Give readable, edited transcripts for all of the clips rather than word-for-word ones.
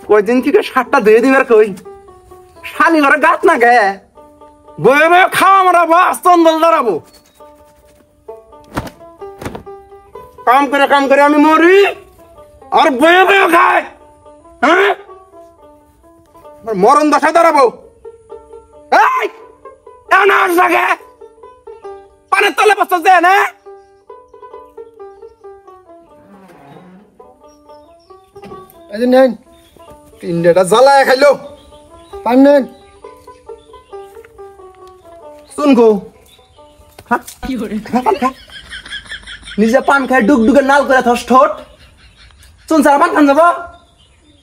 কয়দিন থেকে সাতটা ধুয়ে দিবার কই শালি ঘরে গাছ না গে বয়ে বয়ে খাওয়া মারাবো আস্তন বল দাঁড়াবো কাম করে আমি মরি আর বয়ে বয়ে খায় হ্যাঁ মরণ দশা দাঁড়াবো এই এনার জাগে পানের তলে বসতে দেয় না নেন তিনটা জ্বালায় খাইলো পান নেন শুন গো নিজে পান খাই ডুক ডুকে নাল করে থস ঠোঁট শুন স্যার পান খান যাবো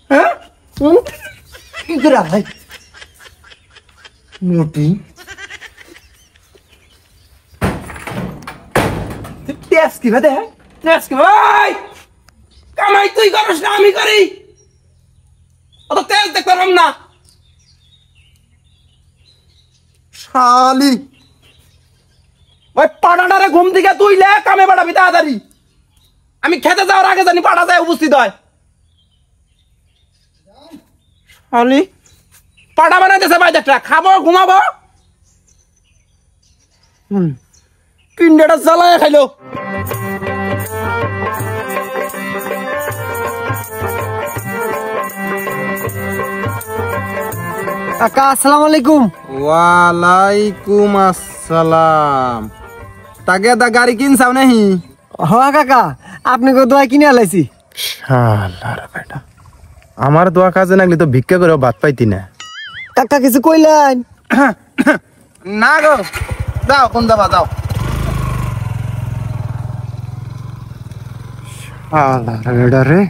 হ্যাঁ কি করে ভাই মোটি তেজ কি ভাই তেজ কি ভাই কামাই তুই করিস না আমি করি অত তেজ দেখতে পারলাম না শালি ওই পাটাটারে ঘুম থেকে তুইলে কামে বাড়াবি তাড়াতাড়ি আমি খেতে যাওয়ার আগে জানি পাটা যায় উপস্থিত হয় শালি পাটা বানাইতেছে ভাই একটা খাবো ঘুমাবো পিন্ডাটা জ্বালায় খাইলো কাকা আসসালামু আলাইকুম। ওয়ালাইকুম আসসালাম তাকে দা গাড়ি কিনছাও নাহি হ্যাঁ কাকা আপনি কো দোয়া কিনে আলাইছি। শালার বেটা আমার দোয়া কাজে লাগলে তো ভিক্ষা করে ভাত পাইতি না কাকা কিছু কইলেন না গো যাও কোন যাবা যাও শালার বেটা রে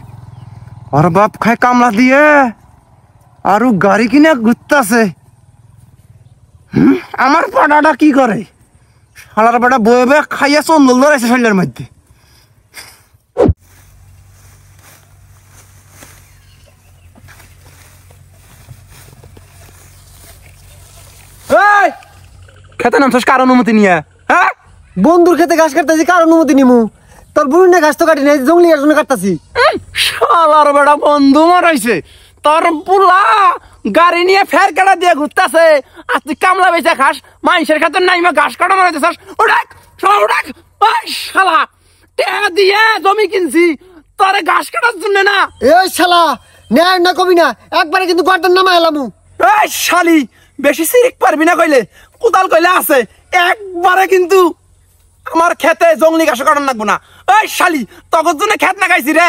আর বাপ খায় কামলা দিয়ে আর গাড়ি কিনে ঘুরতেছে আমার পাড়াটা কি করে শালার বেটা বয়ে বয়ে খাইয়া চন্দল ধরেছে শরীরের মধ্যে খেতে নামছিস কার অনুমতি নিয়ে হ্যাঁ বন্ধুর খেতে ঘাস কাটতেছি কার অনুমতি নিমু তোর বুড়ি ঘাস তো কাটি নাই জঙ্গলি ঘাস কাটতাছি শালার বেটা বন্ধু মারাইছে তোর পুলা গাড়ি নিয়ে ফের কাটা দিয়ে ঘুরতেছে আর তুই কামলা বেচে খাস মানুষের খাতে নাই ঘাস কাটা মারাইতেছাস ওটাক শালা ওটাক ওই শালা টেয়া দিয়ে জমি কিনছি তোরে ঘাস কাটার জন্য না এই শালা নেয় না কবি না একবারে কিন্তু গর্দান নামা এলামু এই শালি বেশি সিরিক পারবি না কইলে কোদাল কইলে আছে একবারে কিন্তু আমার খেতে জঙ্গলি ঘাস কাটার লাগবো না এই শালি তখন জন্য খেত না খাইছি রে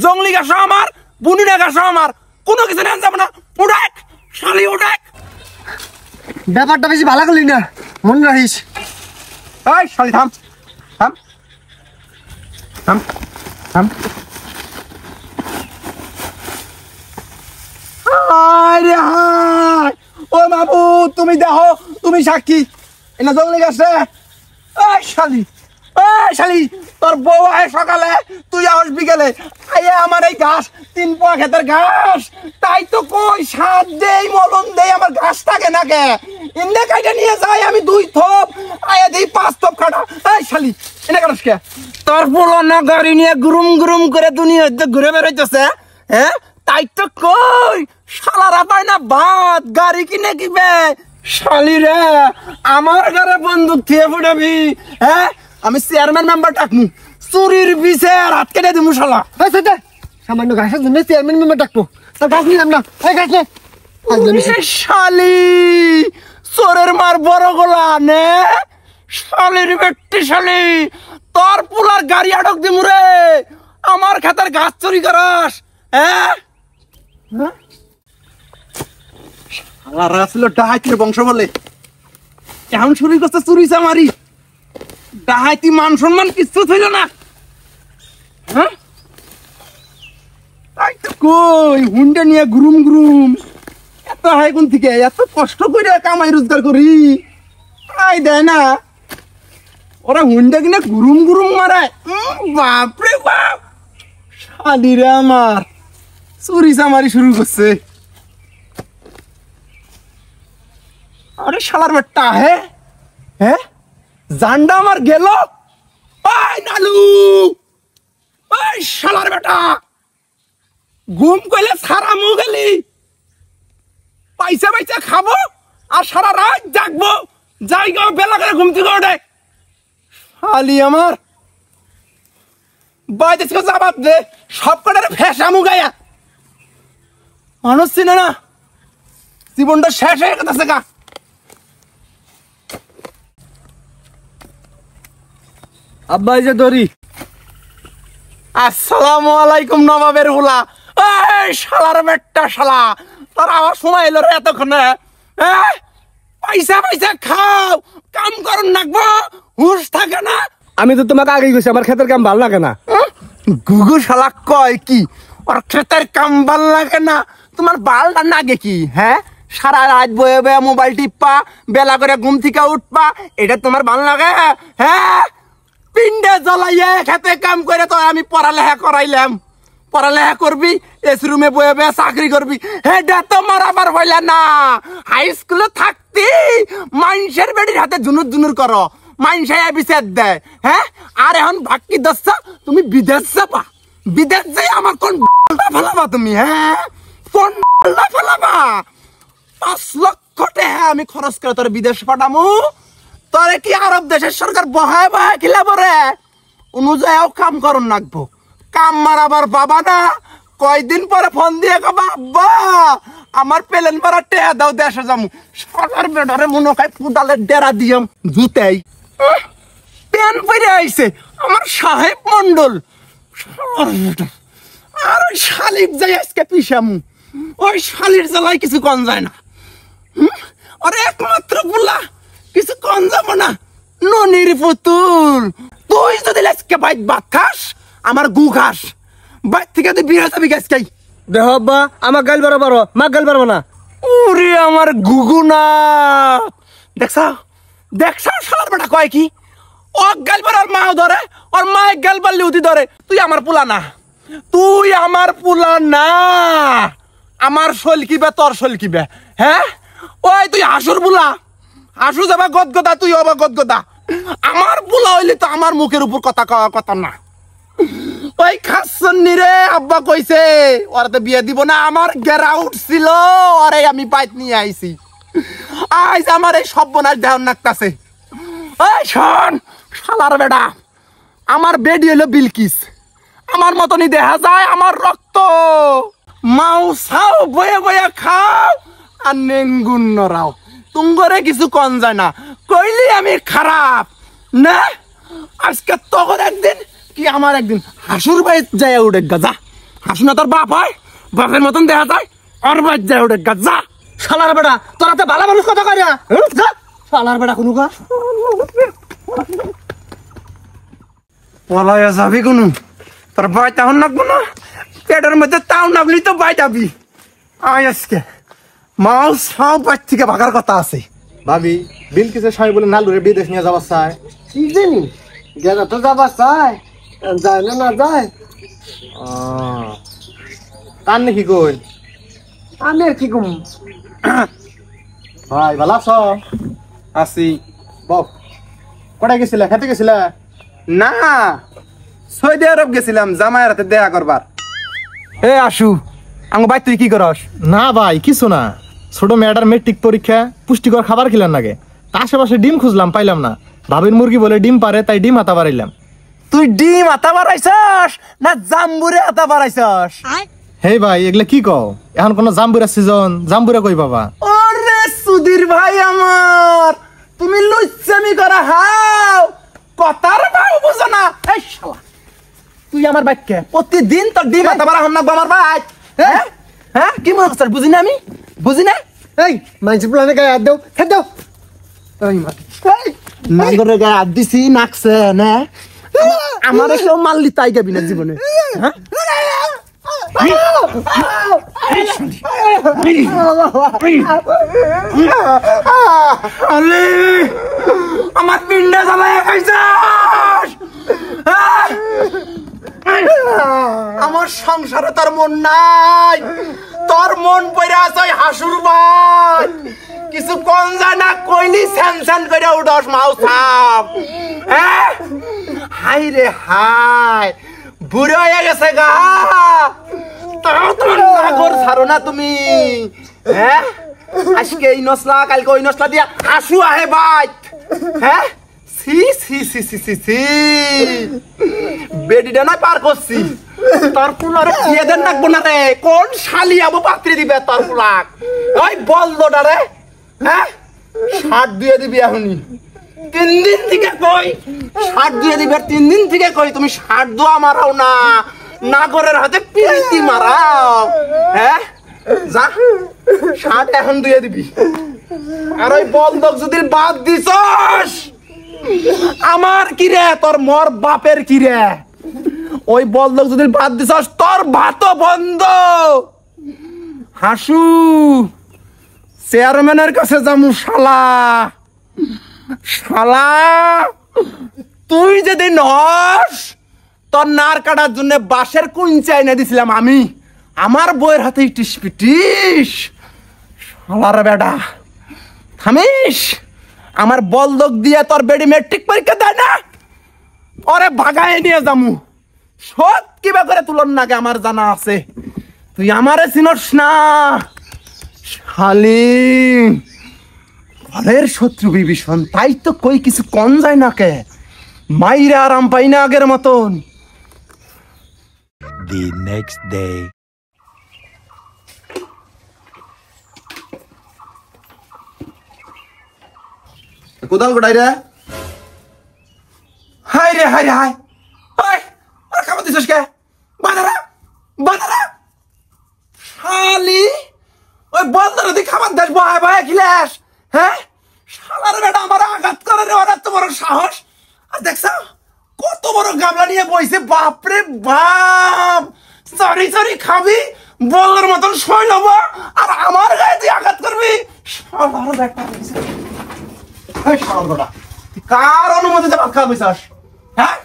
জঙ্গলি ঘাস আমার বুনুনা ঘাস আমার কোনো কিছু নেন যাবো না উড়াক শালি উড়াক ব্যাপারটা বেশি ভালো করলি না মনে রাখিস এই শালি থাম থাম থাম থাম হায় রে হায় ও বাবু তুমি দেখো তুমি সাক্ষী এনা জঙ্গলি ঘাস রে এই শালি তোর বউ আয় সকালে তুই আস বিকেলে আইয়া আমার এই ঘাস 3 পোয়া ক্ষেতের ঘাস তাই তো কই সাত দেই মলন দেই আমার ঘাস থাকে না কে ইন্দে কাইটা নিয়ে যাই আমি 2 থোপ আইয়া দেই 5 থোপ কাটা এই শালি এনে কাটস কে তোর পুরনো গাড়ি নিয়ে গুরুম গুরুম করে দুনিয়াতে ঘুরে বেড়াইতেছে হ্যাঁ তাই তো কই শালারা পায় না ভাত গাড়ি কিনে কিবে শালি রে আমার ঘরে বন্দুক দিয়ে ফুটাবি হ্যাঁ আমি চেয়ারম্যান মেম্বার ডাকমু চুরির বিছে রাত কেটে দিমু শালা সামান্য ঘাসের জন্য চেয়ারম্যান মেম্বার ডাকবো তার ঘাস নিলাম না এই ঘাস নে শালি চোরের মার বড় গলা নে শালির বেটি শালি তোর পুলার গাড়ি আটক দিমু রে আমার খেতের ঘাস চুরি করাস হ্যাঁ শালারা ছিল ডাহাইতের বংশ বলে কেমন চুরি করছে চুরি চামারি ডাহাইতি মান সম্মান কিচ্ছু ছিল না হ্যাঁ তাই তো কই হুন্ডা নিয়ে গুরুম গুরুম এত হাই কোন থেকে এত কষ্ট করে কামাই রোজগার করি আই দেয় না ওরা হুন্ডা কিনে গুরুম গুরুম মারায় বাপরে বাপ শালিরা আমার চুরি চামারি শুরু করছে আরে শালার বেটা হ্যাঁ জান্ডা আমার গেল ওই নালু ওই শালার বেটা ঘুম কইলে সারা মু গেলি পয়সা পয়সা খাবো আর সারা রাত জাগবো যাই গো বেলা করে ঘুম থেকে ওঠে শালি আমার বাইরে জবাব দে সব কটার ফেসা মুগাইয়া মানুষ চিনে না জীবনটা শেষ হয়ে গেছে গা আব্বা এই যে দড়ি। আসসালামু আলাইকুম নবাবের হুলা। এই শালার বেটটা শালা তোর আবার সময় এলো রে এতক্ষণে পয়সা পয়সা খাও কাম করুন নাকবো হুশ থাকে না। আমি তো তোমাকে আগেই কইছি আমার ক্ষেতের কাম ভালো লাগে না। গুগু শালা কয় কি ওর ক্ষেতের কাম ভাল লাগে না তোমার বালটা নাগে কি হ্যাঁ সারা রাত বয়ে বয়ে মোবাইল টিপা বেলা করে ঘুম থেকে উঠবা এটা তোমার ভাল লাগে হ্যাঁ পিন্ডে জ্বলাইয়ে খেতে কাম করে তো আমি পড়ালেখা করাইলাম পড়ালেখা করবি এস রুমে বয়ে বয়ে চাকরি করবি হেডা তোমার আবার হইলে না হাই স্কুলে থাকতি মানুষের বেডির হাতে জুনুর জুনুর করো মানুষে বিচার দেয় হ্যাঁ আর এখন বাকি দশটা তুমি বিদেশ যাবা বিদেশ যাই আমার কোন ফেলাবা তুমি হ্যাঁ কোন ফেলাবা 5 লক্ষ টাকা আমি খরচ করে তোর বিদেশ পাঠামু তোরে কি আরব দেশের সরকার বহায় বহায় খিলাবো রে অনুযায়ীও কাম করুন নাকবো কাম মারাবার বাবা না কয়দিন পরে ফোন দিয়ে কবা আব্বা আমার প্লেন ভাড়া টেয়া দাও দেশে যামু সরকার বেডরে মনে হয় পুডালের ডেরা দিয়াম জুতাই পেন পরে আইছে আমার সাহেব মন্ডল আর ওই শালিক যাই আজকে পিসামু ওই শালির জ্বালায় কিছু কন যায় না আরে একমাত্র বুলা কিছু কন যাবো না ননির পুতুল তুই যদি আজকে বাইক ভাত খাস আমার গু খাস বাইক থেকে তুই বিয়ে যাবি গাছকাই দেখো আব্বা আমার গাল বারো বারো মা গাল পারবো না। ওরে আমার গুগু না দেখছা দেখছা শালার বেটা কয় কি ও গাল বার ওর মাও ধরে ওর মায়ে গাল বারলে উদি ধরে তুই আমার পুলা না তুই আমার পুলা না আমার সলকিবে তোর সলকিবে হ্যাঁ ওই তুই হাসুর বুলা হাসু যাবা গদগদা তুই অবা গদগদা আমার বুলা হইলে তো আমার মুখের উপর কথা কওয়া কথা না ওই খাসনি রে আব্বা কইছে ওরা তো বিয়ে দিব না আমার গেরা উঠছিল আরে আমি বাইক নিয়ে আইছি আজ আমার এই সর্বনাশ ধ্যান নাকতাছে এই শোন শালার বেটা আমার বেডি হলো বিলকিস আমার মতনই দেখা যায় আমার রক্ত মাও সাও বয়ে বয়ে খাও আর নেঙ্গুন নরাও তুঙ্গরে কিছু কন যায় না কইলি আমি খারাপ না আজকে তখন একদিন কি আমার একদিন হাসুর বাড়ি যায় উঠে গাজা হাসু না তোর বাপ হয় বাপের মতন দেখা যায় ওর বাড়ি যায় উঠে গাজা শালার বেটা তোরা তো ভালো মানুষ কথা কয় না শালার বেটা কোনো কাজ পলাইয়া যাবি কোনো তোর বাই তাহন নাকবো না পেটের মধ্যে তাও নাগলি তো বাই যাবি আয় আজকে মাও সব বাড়ি থেকে ভাগার কথা আছে ভাবি বিলকিসের স্বামী বলে নালুরে বিদেশ নিয়ে যাবার চায় কি জানি গেলা তো যাবার চাই যায় না না যায় কান নাকি কই আমি আর কি কম ভাই ভালো আছো আসি বক কোথায় গেছিলে খেতে গেছিলে না সৌদি আরব গেছিলাম জামাইয়ের হাতে দেখা করবার এ আসু আমার ভাই তুই কি করস না ভাই কিছু না ছোট মেয়েটার মেট্রিক পরীক্ষা পুষ্টিকর খাবার খেলেন নাকি আশেপাশে ডিম খুঁজলাম পাইলাম না ভাবির মুরগি বলে ডিম পারে তাই ডিম হাতা পারিলাম তুই ডিম আতা বাড়াইছস না জাম্বুরে আতা বাড়াইছস হে ভাই এগুলা কি কও এখন কোন জাম্বুরা সিজন জাম্বুরা কই বাবা ওরে সুধীর ভাই আমার তুমি লুচ্চামি করা হাও কথার ভাও বুঝো না এই শালা তুই আমার বাইককে প্রতিদিন তোর ডিম আতা বাড়া হন না আমার ভাই হ্যাঁ হ্যাঁ কি মনে করছিস বুঝি না আমি বুঝি না এই মাইন্সি প্লানে গায়ে হাত দাও খেত দাও এই মা এই নাগরে গায়ে হাত দিছি নাকছে না আমার কেউ মারলি তাই গাবি না জীবনে হ্যাঁ আলে আমার পিন্ডা জ্বালায় খাইছাস আমার সংসারে তোর মন নাই তোর মন পইরা আছে ওই হাসুর ভাই কিছু কোন যায় না কইলি স্যান করে উঠস মাও সাপ হ্যাঁ হাই রে হাই বুড়ো হয়ে গেছে গা তোমার নাগর ছাড়ো না তুমি, হ্যাঁ? আজকে এই নসলা কালকে ওই নসলা দিয়া হাসু আহে বাইক, হ্যাঁ? সি সি সি সি সি সি বেডিটা না পার করছি, তোর পুলারে দিয়ে দেন নাকবো না রে, কোন শালি আবু পাত্রি দিবে তোর পুলাক, ওই বলদোটা রে, হ্যাঁ? 60 দিয়ে দিবি এখনই, 3 দিন থেকে কই 60 দিয়ে দিবি, আর 3 দিন থেকে কই তুমি 60 দোয়া মারাও না, নাগরের হাতে পিরিতি মারাও, হ্যাঁ? যা 60 এখন দিয়ে দিবি, আর ওই বলদক যদি বাদ দিছস আমার কি রে, তোর মর বাপের কি রে, ওই বলদক যদি বাদ দিছস তোর ভাত বন্ধ। হাসু চেয়ারম্যানের কাছে যামু, শালা শালা তুই যদি নস, তোর নার কাটার জন্য বাঁশের কুঞ্চি এনে দিছিলাম আমি, আমার বইয়ের হাতে ইটিস পিটিস, শালার বেটা থামিস, আমার বলদক দিয়ে তোর বেডি মেট্রিক পরীক্ষা দেয় না, ওরে ভাগায় নিয়ে যামু, সব কিবা করে তুলন নাকি আমার জানা আছে, তুই আমারে চিনস না শালি, ঘরের শত্রু বিভীষণ, তাই তো কই কিছু কম যায় না কে, মাইরা আরাম পাই না আগের মতন। The next day. কোদাল গোটাই রে, হাই রে হাই রে হাই, হাই আর খাবার দিছিস কে, বাজারা বাজারা শালি, ওই বলদার দি খাবার দাস বহায় বহায় খিলাস, হ্যাঁ? শালার বেটা আমার আঘাত করে রে, ওর এত বড় সাহস, আর দেখছ কত বড় গামলা নিয়ে বইছে, বাপরে বাপ, সরি সরি খাবি বলার মতন সই লব, আর আমার গায়ে তুই আঘাত করবি, শালার বেটা কার অনুমতিতে ভাত খাওয়া বইছাস, হ্যাঁ?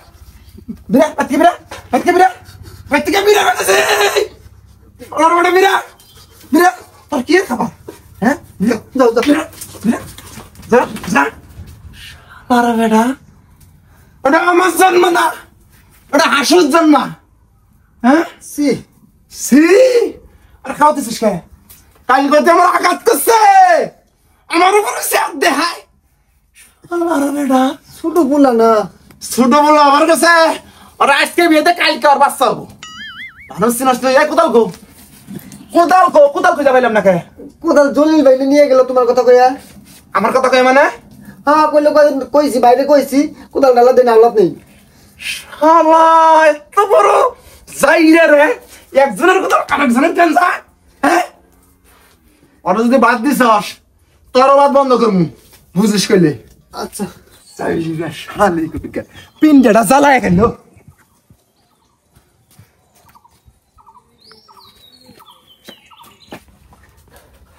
বিরা পাতি বিরা পাতি বিরা পাতি বিরা বেটাছে, শালার বেটা বিরা বিরা, তোর কি খাবার, হ্যাঁ? বিরা যাও যাও বিরা বিরা যা যা, শালার বেটা ওটা আমার জন্ম না, ওটা হাসুর জন্ম, হ্যাঁ? সি সি আর খাওয়াতেছিস কে, কাল করতে আমার আঘাত করছে, আমার উপরে স্যাপ দেখায়, আমার বেটা ছোট বলা না, ছোট বলো আমার কাছে, ওরা আজকে বিয়েতে কালকে আর বাচ্চা হবো, মানুষ চিনস না, এই কোদাল গো কোদাল গো কোদাল কই যাবাইলাম না কে, কোদাল জলিল বাইরে নিয়ে গেল তোমার কথা কইয়া, আমার কথা কই মানে, হ্যাঁ কইলো কইছি বাইরে কইছি, কোদাল ডালা দেন আওলাদ নেই, শালা এত বড় যাইরে রে, একজনের কোদাল আরেকজনের দেন যায়, হ্যাঁ? ওরা যদি বাদ দিছস তোর বাদ বন্ধ করমু, বুঝিস কইলে, আচ্ছা যাইরে শালি কইকে পিন্ডাটা জ্বালায় কেন,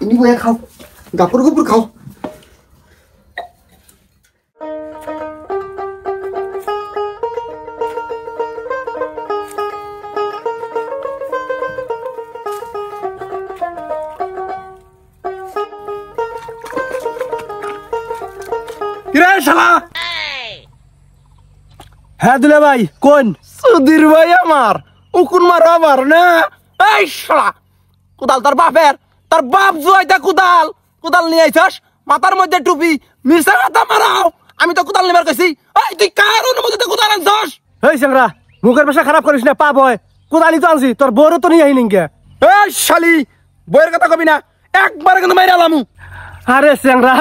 ইনি বইয়া খাও, গাপুর গুপুর খাও, কিরে শালা, হ্যাঁ দুলা ভাই কোন, সুধীর ভাই আমার উকুন মারো আবার না, এই শালা কোদাল তোর বাপের, তোর বাপ জুয়াইতা কোদাল, কোদাল নিয়ে আইছস, মাথার মধ্যে টুপি, মির্সা মাথা মারাও, আমি তো কোদাল নিবার কইছি, এই তুই কার অনুমতিতে কোদাল আনছস, এই স্যাংরা মুখের ভাষা খারাপ করিস না, পাপ হয়, কোদালি তো আনছি, তোর বউরও তো নিয়ে আইনি কে, এই শালি বইয়ের কথা কবি না, একবার কিন্তু মাইরা আলামু, আরে স্যাংরা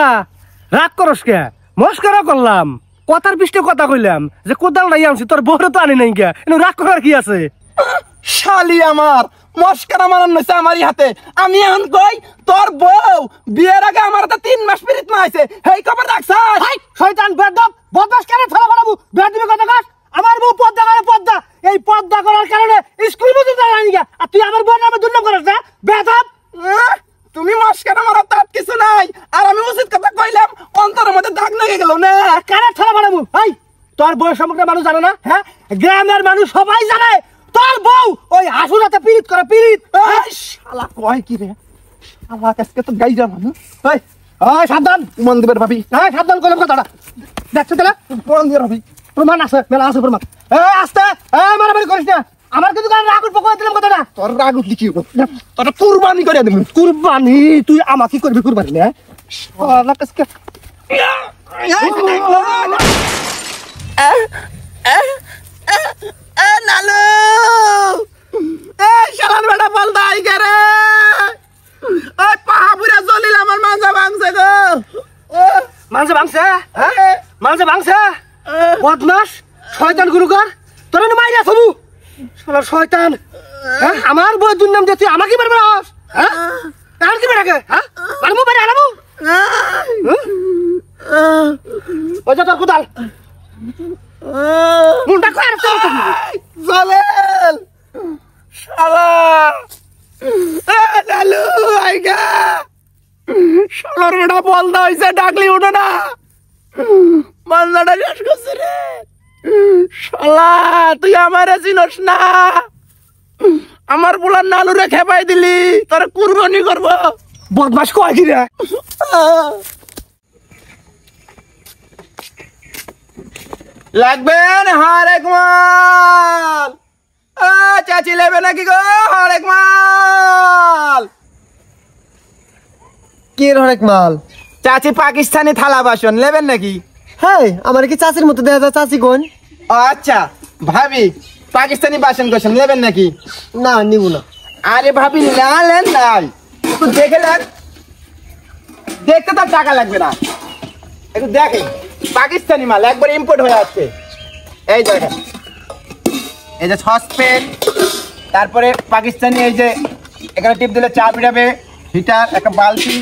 রাগ করস কে, মস্করা করলাম, কথার পৃষ্ঠে কথা কইলাম যে কোদাল নাই আনছি, তোর বউরও তো আনি নাই কে, রাগ করার কি আছে, শালি আমার মস্কারা মারান নইছে আমারই হাতে, আমি এখন কই তোর বউ বিয়ের আগে আমার হাতে 3 মাস পিরিত মাইছে, হেই খবর রাখছস, হাই শয়তান বেদব বদমাস কেন ফেলা ফেলাবো, বেদিবে কথা কাজ, আমার বউ পদ্মা করে পদ্মা, এই পদ্মা করার কারণে স্কুল পর্যন্ত যায়নি গা, আর তুই আমার বউর নামে দুর্নাম করছ না বেদব, তুমি মস্কারা মারা তার কিছু নাই, আর আমি উচিত কথা কইলাম অন্তরের মধ্যে দাগ লেগে গেল না, কানে ফেলা ফেলাবো, হাই তোর বউয়ের সম্পর্কে মানুষ জানে না, হ্যাঁ গ্রামের মানুষ সবাই জানে তোর বউ ওই হাসুরাতে পীড়িত করে পীড়িত, এই শালা কয় কি রে, শালা আজকে তো গাই যা মানুষ, এই এই সাবধান, মন দিবের ভাবি, হ্যাঁ সাবধান করলাম কথাটা, দেখছো তাহলে মন দিবের ভাবি, প্রমাণ আছে মেলা আছে প্রমাণ, এই আস্তে এই মারামারি করিস না, আমার কিন্তু রাগ উঠবো কই দিলাম কথাটা। তোর রাগ উঠলি কি হবো? তোর কুরবানি করে দেবো। কুরবানি তুই আমাকে করবি কুরবানি না? শালা কাসকে নালু শালার বেটা বলদা আই করে ওই পাহাপুরা জলিল আমার মাঝে ভাঙছে গো। মানছে ভাঙছে, মানছে ভাঙছে, বদমাস শয়তান গুরুকার, তোরা না মাইরা সবু শালা শয়তান। হ্যাঁ আমার বই দুর্নাম দিয়ে তুই আমাকে মারবে না? হ্যাঁ আর কি বেটাকে? হ্যাঁ মারমু বেটা আনাবো। ওই যে তোর কোদাল মুন্ডা কর জলিল শালা নালু আইগা শালার বেটা বলদা হইছে ডাকলি উঠো না মানজাটা শেষ করছে রে শালা তুই আমারে চিনস না আমার বুলার নালুরে খেপাই দিলি তোর কুরবানি করব বদমাস কয় কি রে? লাগবেন হারেক মাল চাচি লেবে নাকি গো হারেক মাল কি হরেক মাল? চাচি পাকিস্তানি থালা বাসন নেবেন নাকি? হ্যাঁ আমার কি চাচির মতো দেখা যায়? চাচি কোন? আচ্ছা ভাবি পাকিস্তানি বাসন কোসন নেবেন নাকি? না নিব না। আরে ভাবি না নেন নাই একটু দেখে নেন, দেখতে তো টাকা লাগবে না, একটু দেখেন পাকিস্তানি মাল একবার ইম্পোর্ট হয়ে আসছে। এই দেখেন এই যে সসপেন, তারপরে পাকিস্তানি এই যে এখানে টিপ দিলে চা বেরাবে, হিটার, একটা বালতি,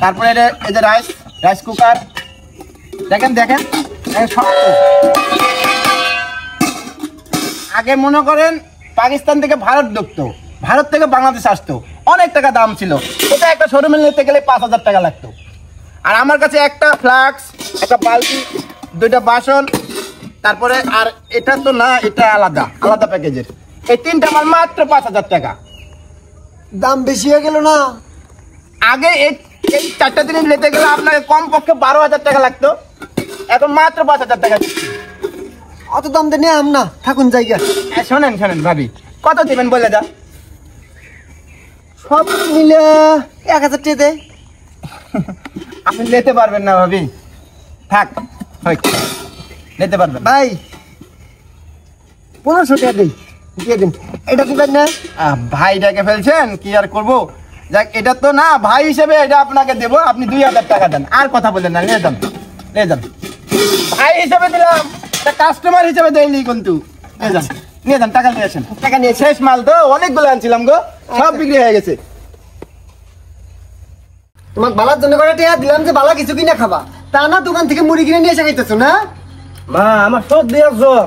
তারপরে এই যে রাইস কুকার দেখেন দেখেন শক্ত। আগে মনে করেন পাকিস্তান থেকে ভারত ঢুকতো, ভারত থেকে বাংলাদেশ আসতো, অনেক টাকা দাম ছিল, ওটা একটা শোরুমে নিতে গেলে 5,000 টাকা লাগতো। আর আমার কাছে একটা ফ্লাক্স, একটা বালতি, 2টা বাসন, তারপরে আর এটা তো না, এটা আলাদা আলাদা প্যাকেজের, এই 3টা মাল মাত্র 5,000 টাকা। দাম বেশি হয়ে গেল না? আগে এই 4টা জিনিস নিতে গেলে আপনাকে কমপক্ষে 12,000 টাকা লাগতো, এখন মাত্র 5,000 টাকা দিচ্ছি। অত দাম দিয়ে নিয়ে না থাকুন জায়গা। শোনেন শোনেন ভাবি কত দিবেন বলে যা। সব মিলে 1,000 টাকা দে। আপনি নিতে পারবেন না ভাবি, থাক নিতে পারবেন ভাই 1500 টাকা দিই, দিয়ে দিন। এটা দিবেন না? ভাই ডেকে ফেলছেন কি আর করবো, যাক এটা তো না ভাই হিসেবে এটা আপনাকে দেবো, আপনি 2,000 টাকা দেন, আর কথা বলেন না, নিয়ে যান নিয়ে যান। ভাই হিসেবে দিলাম, কাস্টমার হিসেবে দেয়নি কিন্তু, নিয়ে যান নিয়ে যান, টাকা নিয়ে আসেন। টাকা নিয়ে শেষ মাল তো অনেকগুলো আনছিলাম গো, সব বিক্রি হয়ে গেছে। তোমার বালার জন্য করে টাকা দিলাম যে বালা কিছু কিনে খাবা, তা না দোকান থেকে মুড়ি কিনে নিয়ে এসে খাইতেছো না? মা আমার সর্দি আর জ্বর,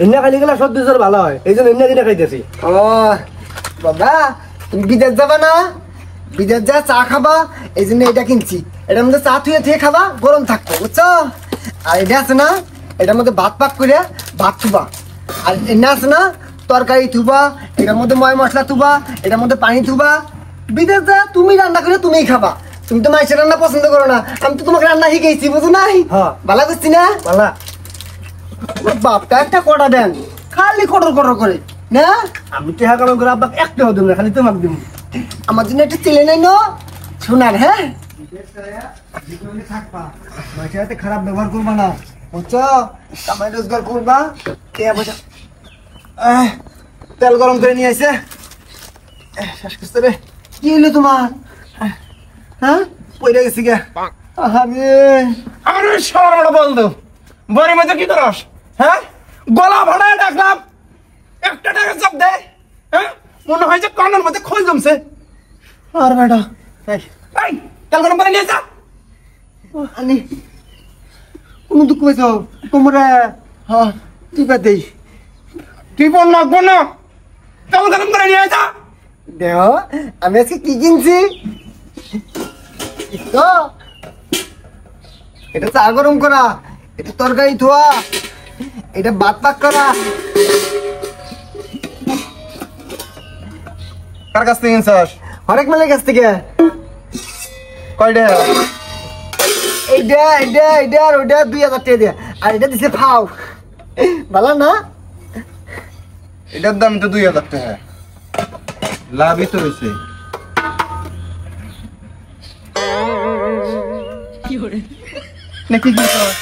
এনে খালি গেলে সর্দি জ্বর ভালো হয়, এই জন্য এনে কিনে খাইতেছি। ও বাবা তুমি বিদেশ যাবা না? বিদেশ যা চা খাবা, এই জন্য এটা কিনছি। এটার মধ্যে চা থুয়ে থুয়ে খাবা, গরম থাকতো বুঝছো? আর এটা আছে না, এটার মধ্যে ভাত পাক করে ভাত থুবা, আর এনে আছে না তরকারি থুবা, এটার মধ্যে ময় মশলা থুবা, এটার মধ্যে পানি থুবা। বিদেশ যা তুমি রান্না করে তুমিই খাবা, তুমি তো মাইসের রান্না পছন্দ করো না, আমি তো তোমাকে রান্না শিখেছি বুঝো নাই? হ্যাঁ। ভালো করছি না? বালা বাপটা একটা কটা দেন, খালি কটর কটর করে না। আমি টেহা কামাই করে আব্বাকে একটা দিব না, খালি তোমাকে দিব। আমার জন্য একটা ছেলে নাই না শোনার? হ্যাঁ খারাপ ব্যবহার করবা না বুঝছো, কামাই রোজগার করবা। তেল গরম করে নিয়ে আসে, শেষ করতে রে। কি হলো তোমার? হ্যাঁ পড়ে গেছি গে। আরে আরে সরবড় বলতো বড়ি মধ্যে কি করস? হ্যাঁ গলা ভাড়ায় ডাকলাম, একটা টাকা চাপ দে। হ্যাঁ মনে হয় যে কানের মধ্যে খোল জমছে। আর বেটা এই তেল গরম করে নিয়ে যা। আনি কোনো দুঃখ পেয়েছ তোমরা? হ্যাঁ টিপা দেই। তুই বল লাগবো না, তেল গরম করে নিয়ে যা। দেহ আমি আজকে কি কিনছি তো, এটা চা গরম করা, এটা তরকারি ধোয়া, এটা ভাত পাক করা। কার কাছ থেকে কিনছস? হরেক মালের কাছ থেকে। কয়টা? এইটা এইটা এইটা আর ওইটা 2,000 টাকা দিয়ে, আর এটা দিছে ফাও। ভালো না? এটার দাম তো 2000 টাকা লাভই তো হয়েছে নাকি কি কর?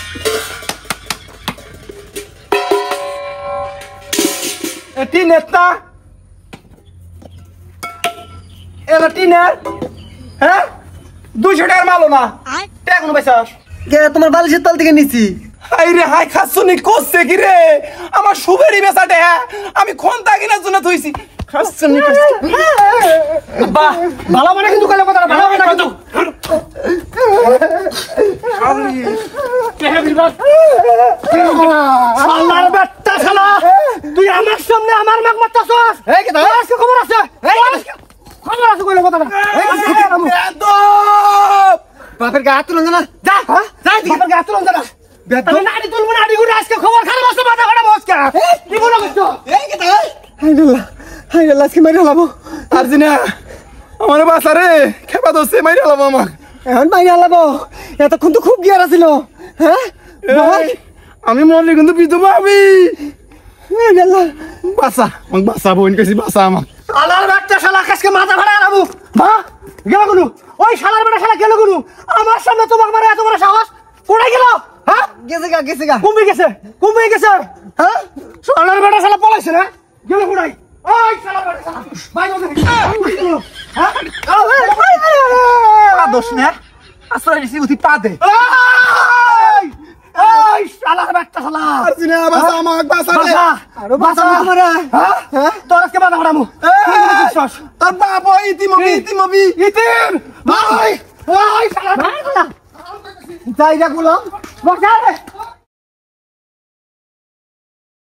এটি নেতা এরা টিনের হ্যাঁ 200 টাকার মালো না টাকা কোনো পয়সা কে তোমার বালিশের তল থেকে নিছি হাই রে হাই খাসুনি করছে কি রে আমার সুবেরি বেচাটে হ্যাঁ আমি খন্তা কিনার জন্য থইছি খাসুনি বাহ ভালো মানে কিন্তু কইলে কথা ভালো মানে কিন্তু শালার বেটা শালা তুই আমার সামনে আমার মাগ মারতাছস এই কি দাও আজকে খবর আছে এই খবর আছে কইলে কথা বাপের গায়ে তুলন না যা যা বাপের গাছ তুলন যা আমি নাড়ি তুলবো নাড়ি গুড়ে আজকে খবর খারাপ আছে মাথা খারাপ হচ্ছে কি বলো করছো এই কি তাই হাইডাল্লাহ আজকে মারি হলাম আরজিনা আমার বাসা রে খেপা দোছে মাইরা লাভ আমাক এখন মারি হলাম এতক্ষণ তো খুব গিয়ার আছিল হ্যাঁ আমি মরলি কিন্তু বিধবা আমি হাইডাল্লাহ বাসা আমাক বাসা বোন কেছি বাসা আমাক আলার বাচ্চা শালা আজকে মাথা ভাড়া আলাবো মা গেল গুনু ওই শালার বেটা শালা গেল গুনু আমার সামনে তোমার মারে এত বড় সাহস পড়ে গেল হ্যাঁ গেছে গা কুম্ভে গেছে হ্যাঁ শালার বেটা শালা পলাইছে না গেল কোড়াই ওই শালার বেটা শালা ভাই বলে হ্যাঁ দোষ না আশ্রয় দিছি উঠি পা দে এই শালার বেটা শালা আরজিনা বাসা আমাক বাসা রে আরো বাঁচা তোমার হ্যাঁ তোর আজকে মাথা খারাপ তোর বাপ ইতিম ভাই ওই শালা যাই যা গুলো বাসা রে